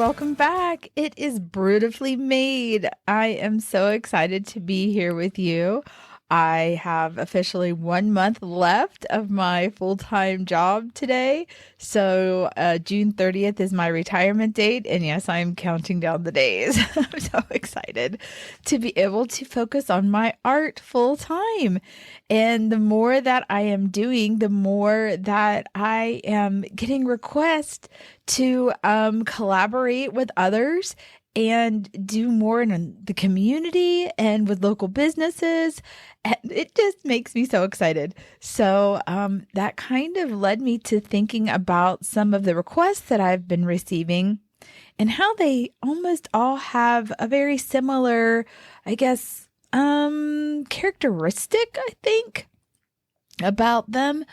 welcome back. It is Beautifully Made. I am so excited to be here with you. I have officially 1 month left of my full-time job today. So June 30th is my retirement date. And yes, I'm counting down the days. I'm so excited to be able to focus on my art full time. And the more that I am doing, the more that I am getting requests to collaborate with others and do more in the community and with local businesses. And it just makes me so excited. So that kind of led me to thinking about some of the requests that I've been receiving and how they almost all have a very similar, I guess, characteristic, I think, about them.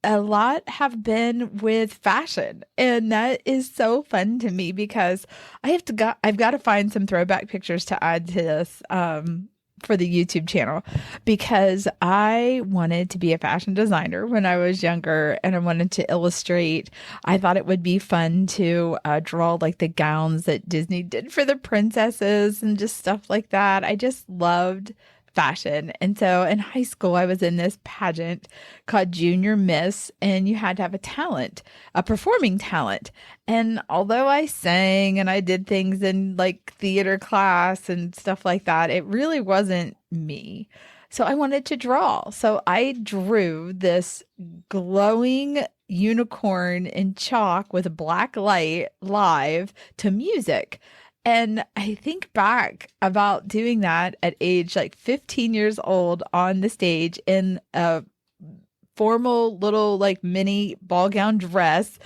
A lot have been with fashion, and that is so fun to me because I've got to find some throwback pictures to add to this for the YouTube channel, because I wanted to be a fashion designer when I was younger and I wanted to illustrate. I thought it would be fun to draw like the gowns that Disney did for the princesses and just stuff like that. I just loved fashion. And so in high school, I was in this pageant called Junior Miss, and you had to have a talent, a performing talent. And although I sang and I did things in like theater class and stuff like that, it really wasn't me. So I wanted to draw. So I drew this glowing unicorn in chalk with a black light live to music. And I think back about doing that at age like 15 years old on the stage in a formal little like mini ball gown dress,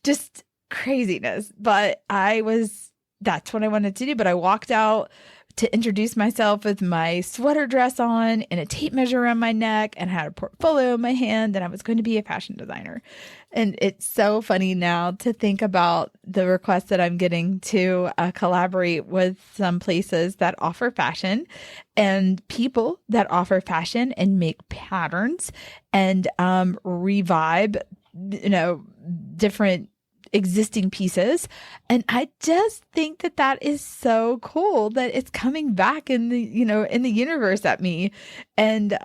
just craziness. But that's what I wanted to do. But I walked out to introduce myself with my sweater dress on and a tape measure around my neck and had a portfolio in my hand, and I was going to be a fashion designer. And it's so funny now to think about the requests that I'm getting to collaborate with some places that offer fashion and people that offer fashion and make patterns and revive, different existing pieces. And I just think that that is so cool that it's coming back in the universe at me. And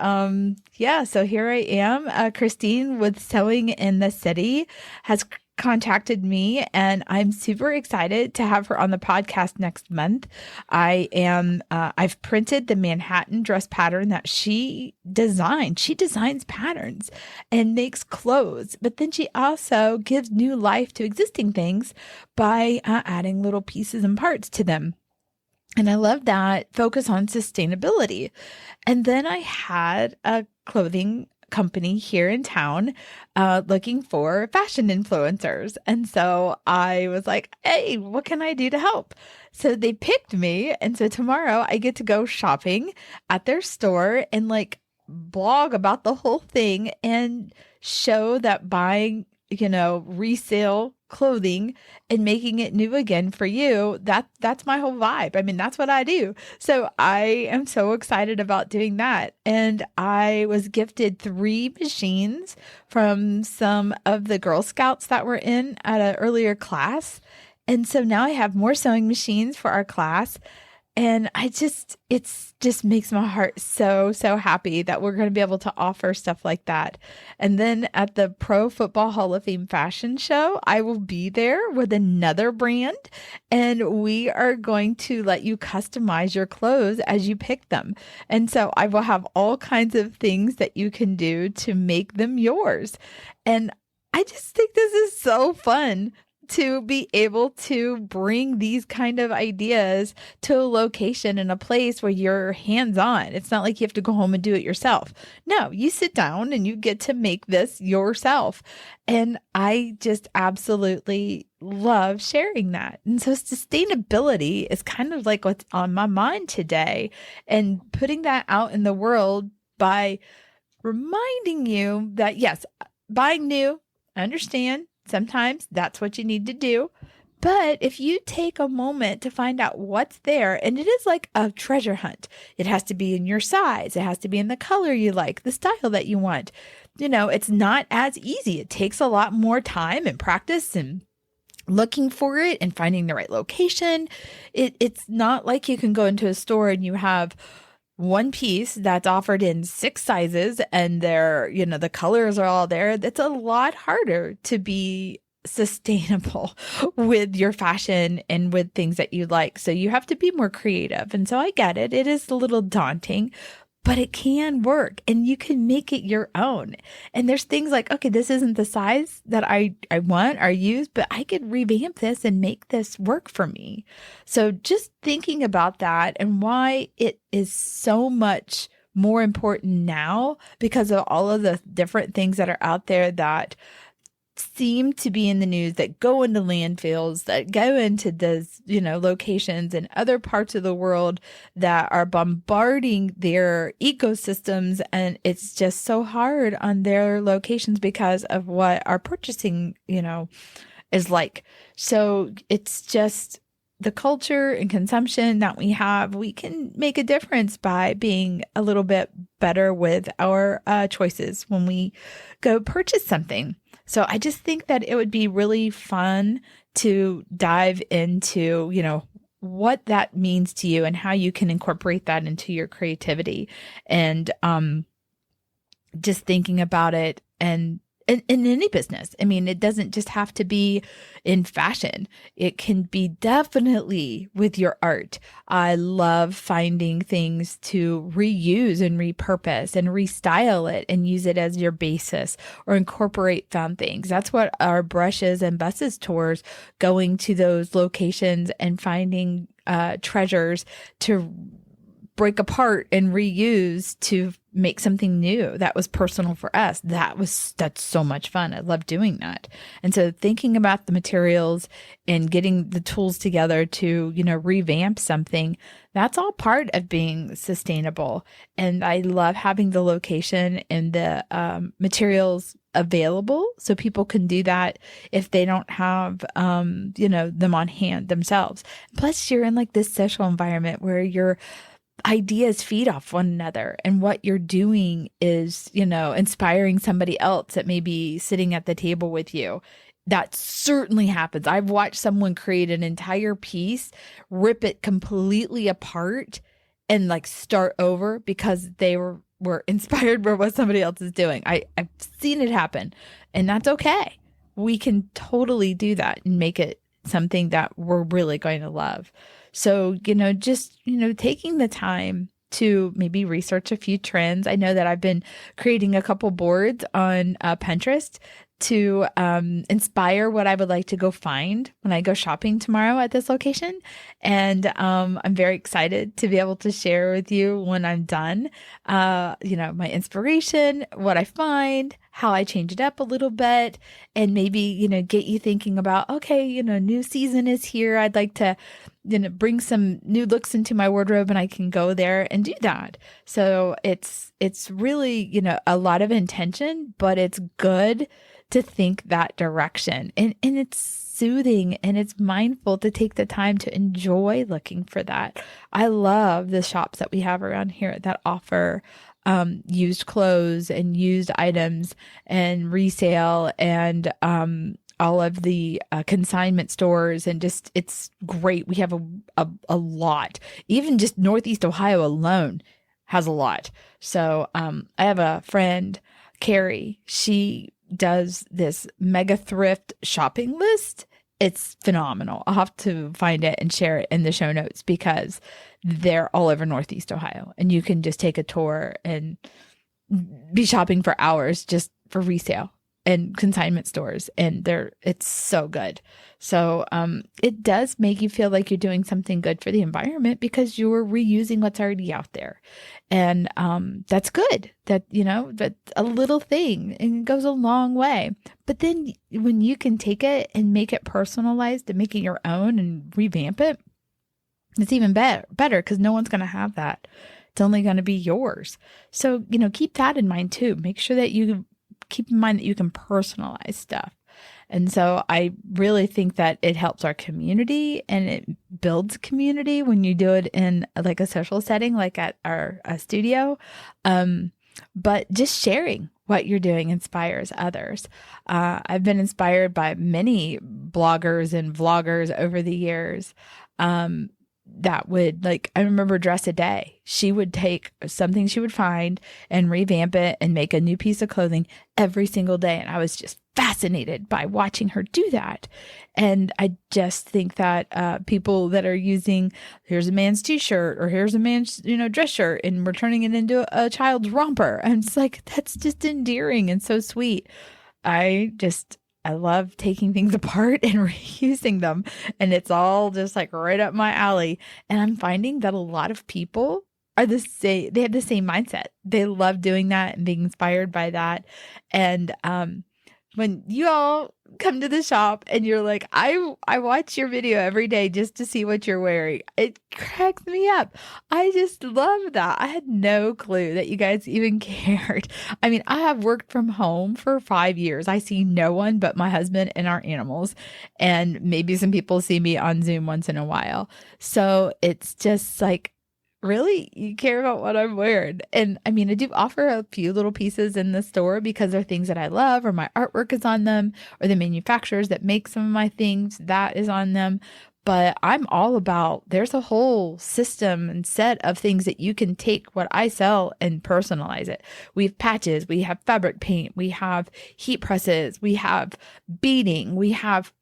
so here I am. Christine with Sewing in the City has contacted me, and I'm super excited to have her on the podcast next month. I've printed the Manhattan dress pattern that she designed. She designs patterns and makes clothes, but then she also gives new life to existing things by adding little pieces and parts to them. And I love that focus on sustainability. And then I had a clothing company here in town looking for fashion influencers. And so I was like, hey, what can I do to help? So they picked me. And so tomorrow I get to go shopping at their store and like blog about the whole thing and show that buying, resale clothing and making it new again for you, that's my whole vibe. I mean, that's what I do. So I am so excited about doing that. And I was gifted 3 machines from some of the Girl Scouts that were in at an earlier class. And so now I have more sewing machines for our class. And it just makes my heart so, so happy that we're going to be able to offer stuff like that. And then at the Pro Football Hall of Fame fashion show, I will be there with another brand, and we are going to let you customize your clothes as you pick them. And so I will have all kinds of things that you can do to make them yours. And I just think this is so fun to be able to bring these kind of ideas to a location in a place where you're hands-on. It's not like you have to go home and do it yourself. No, you sit down and you get to make this yourself. And I just absolutely love sharing that. And so sustainability is kind of like what's on my mind today, and putting that out in the world by reminding you that, yes, buying new, I understand. Sometimes that's what you need to do. But if you take a moment to find out what's there, and it is like a treasure hunt, it has to be in your size. It has to be in the color you like, the style that you want. It's not as easy. It takes a lot more time and practice and looking for it and finding the right location. It's not like you can go into a store and you have one piece that's offered in 6 sizes and the colors are all there. It's a lot harder to be sustainable with your fashion and with things that you like. So you have to be more creative. And so I get it. It is a little daunting, but it can work and you can make it your own. And there's things like, okay, this isn't the size that I want or use, but I could revamp this and make this work for me. So just thinking about that and why it is so much more important now because of all of the different things that are out there that seem to be in the news, that go into landfills, that go into those, locations in other parts of the world that are bombarding their ecosystems. And it's just so hard on their locations because of what our purchasing, is like. So it's just the culture and consumption that we have. We can make a difference by being a little bit better with our choices when we go purchase something. So I just think that it would be really fun to dive into, what that means to you and how you can incorporate that into your creativity and just thinking about it and in any business. I mean, it doesn't just have to be in fashion. It can be definitely with your art. I love finding things to reuse and repurpose and restyle it and use it as your basis or incorporate found things. That's what our brushes and buses tours, going to those locations and finding treasures to break apart and reuse to make something new that was personal for us. That's so much fun. I love doing that. And so thinking about the materials and getting the tools together to, revamp something, that's all part of being sustainable. And I love having the location and the materials available so people can do that if they don't have, them on hand themselves. Plus you're in like this social environment where you're ideas feed off one another and what you're doing is, inspiring somebody else that may be sitting at the table with you. That certainly happens. I've watched someone create an entire piece, rip it completely apart and like start over because they were inspired by what somebody else is doing. I've seen it happen and that's okay. We can totally do that and make it something that we're really going to love. So, just, taking the time to maybe research a few trends. I know that I've been creating a couple boards on Pinterest to inspire what I would like to go find when I go shopping tomorrow at this location. And I'm very excited to be able to share with you when I'm done, my inspiration, what I find, how I change it up a little bit, and maybe, get you thinking about, okay, new season is here. I'd like to, bring some new looks into my wardrobe and I can go there and do that. So it's really, a lot of intention, but it's good to think that direction. And it's soothing and it's mindful to take the time to enjoy looking for that. I love the shops that we have around here that offer used clothes and used items and resale and all of the consignment stores, and just it's great. We have a lot. Even just Northeast Ohio alone has a lot. So I have a friend, Carrie. She does this mega thrift shopping list. It's phenomenal. I'll have to find it and share it in the show notes because they're all over Northeast Ohio and you can just take a tour and be shopping for hours just for resale and consignment stores. And it's so good. So it does make you feel like you're doing something good for the environment because you're reusing what's already out there. And that's good. That's a little thing and it goes a long way. But then when you can take it and make it personalized and make it your own and revamp it, it's even better because no one's going to have that. It's only going to be yours. So, keep that in mind too. Make sure that you keep in mind that you can personalize stuff. And so I really think that it helps our community and it builds community when you do it in like a social setting, like at our studio. But just sharing what you're doing inspires others. I've been inspired by many bloggers and vloggers over the years. That would I remember Dress a Day. She would take something she would find and revamp it and make a new piece of clothing every single day. And I was just fascinated by watching her do that. And I just think that people that are using, here's a man's t-shirt or here's a man's, dress shirt, and we're turning it into a child's romper. And it's that's just endearing and so sweet. I love taking things apart and reusing them. And it's all just right up my alley. And I'm finding that a lot of people are the same. They have the same mindset. They love doing that and being inspired by that. And when you all come to the shop and you're like, I watch your video every day just to see what you're wearing, it cracks me up. I just love that. I had no clue that you guys even cared. I mean, I have worked from home for 5 years. I see no one but my husband and our animals, and maybe some people see me on Zoom once in a while. So it's just really, you care about what I'm wearing. And I mean, I do offer a few little pieces in the store because they're things that I love, or my artwork is on them, or the manufacturers that make some of my things, that is on them. But I'm all about, there's a whole system and set of things that you can take what I sell and personalize it. We have patches, we have fabric paint, we have heat presses, we have beading, we have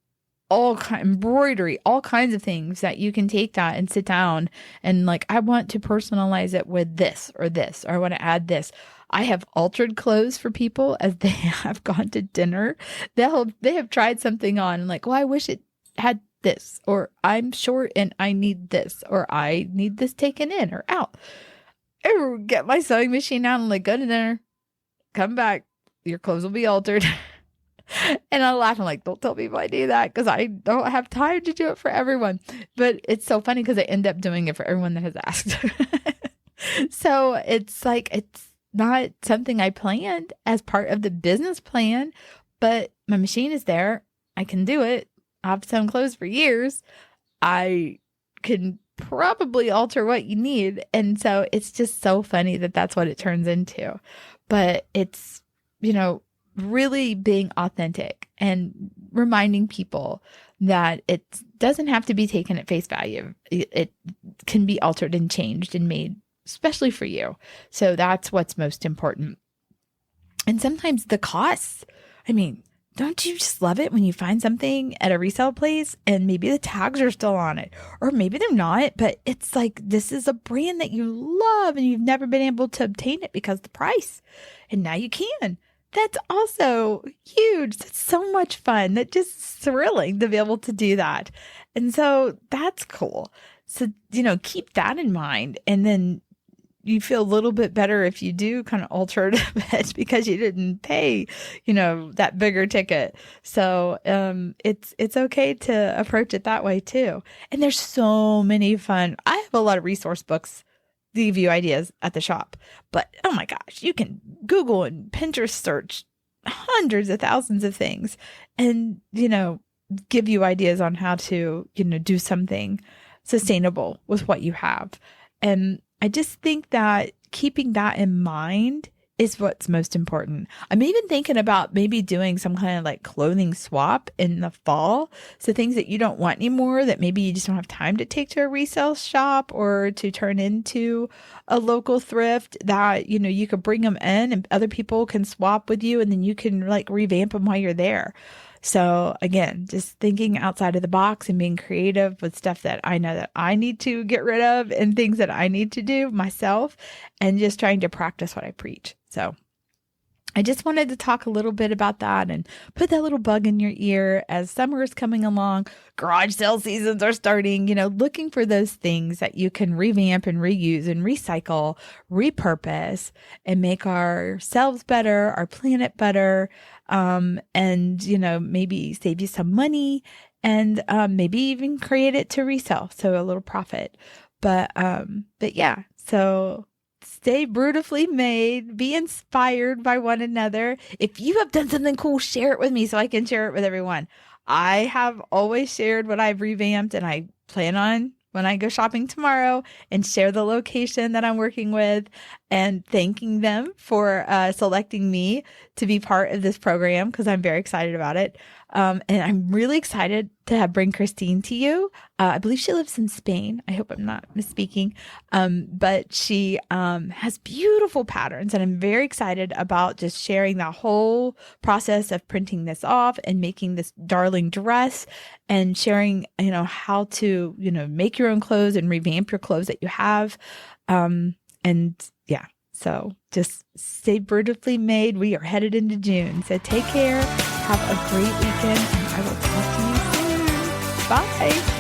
embroidery, all kinds of things that you can take that and sit down and I want to personalize it with this, or I want to add this. I have altered clothes for people as they have gone to dinner. They have tried something on well, I wish it had this, or I'm short and I need this, or I need this taken in or out. I get my sewing machine out and go to dinner, come back, your clothes will be altered. And I laugh. I'm don't tell people I do that, because I don't have time to do it for everyone. But it's so funny because I end up doing it for everyone that has asked. So it's it's not something I planned as part of the business plan, but my machine is there. I can do it. I've sewn clothes for years. I can probably alter what you need. And so it's just so funny that that's what it turns into. But it's, really being authentic and reminding people that it doesn't have to be taken at face value. It can be altered and changed and made especially for you. So that's what's most important. And sometimes the costs, I mean, don't you just love it when you find something at a resale place and maybe the tags are still on it, or maybe they're not, but it's this is a brand that you love and you've never been able to obtain it because of the price, and now you can. That's also huge. That's so much fun. That's just thrilling to be able to do that. And so that's cool. So, keep that in mind. And then you feel a little bit better if you do kind of alter it a bit because you didn't pay, that bigger ticket. So it's okay to approach it that way too. And there's so many fun. I have a lot of resource books to give you ideas at the shop, but oh my gosh, you can Google and Pinterest search hundreds of thousands of things and, give you ideas on how to, do something sustainable with what you have. And I just think that keeping that in mind is what's most important. I'm even thinking about maybe doing some kind of clothing swap in the fall. So things that you don't want anymore that maybe you just don't have time to take to a resale shop or to turn into a local thrift, that, you could bring them in and other people can swap with you, and then you can revamp them while you're there. So again, just thinking outside of the box and being creative with stuff that I know that I need to get rid of and things that I need to do myself, and just trying to practice what I preach. So I just wanted to talk a little bit about that and put that little bug in your ear as summer is coming along, garage sale seasons are starting, looking for those things that you can revamp and reuse and recycle, repurpose, and make ourselves better, our planet better, and, maybe save you some money and maybe even create it to resell, so a little profit. But yeah, so stay beautifully made, be inspired by one another. If you have done something cool, share it with me so I can share it with everyone. I have always shared what I've revamped, and I plan on when I go shopping tomorrow and share the location that I'm working with. and thanking them for selecting me to be part of this program because I'm very excited about it. And I'm really excited to bring Christine to you. I believe she lives in Spain. I hope I'm not misspeaking. But she has beautiful patterns, and I'm very excited about just sharing the whole process of printing this off and making this darling dress, and sharing, how to, make your own clothes and revamp your clothes that you have. And yeah, so just stay beautifully made. We are headed into June. So take care. Have a great weekend, and I will talk to you soon. Bye.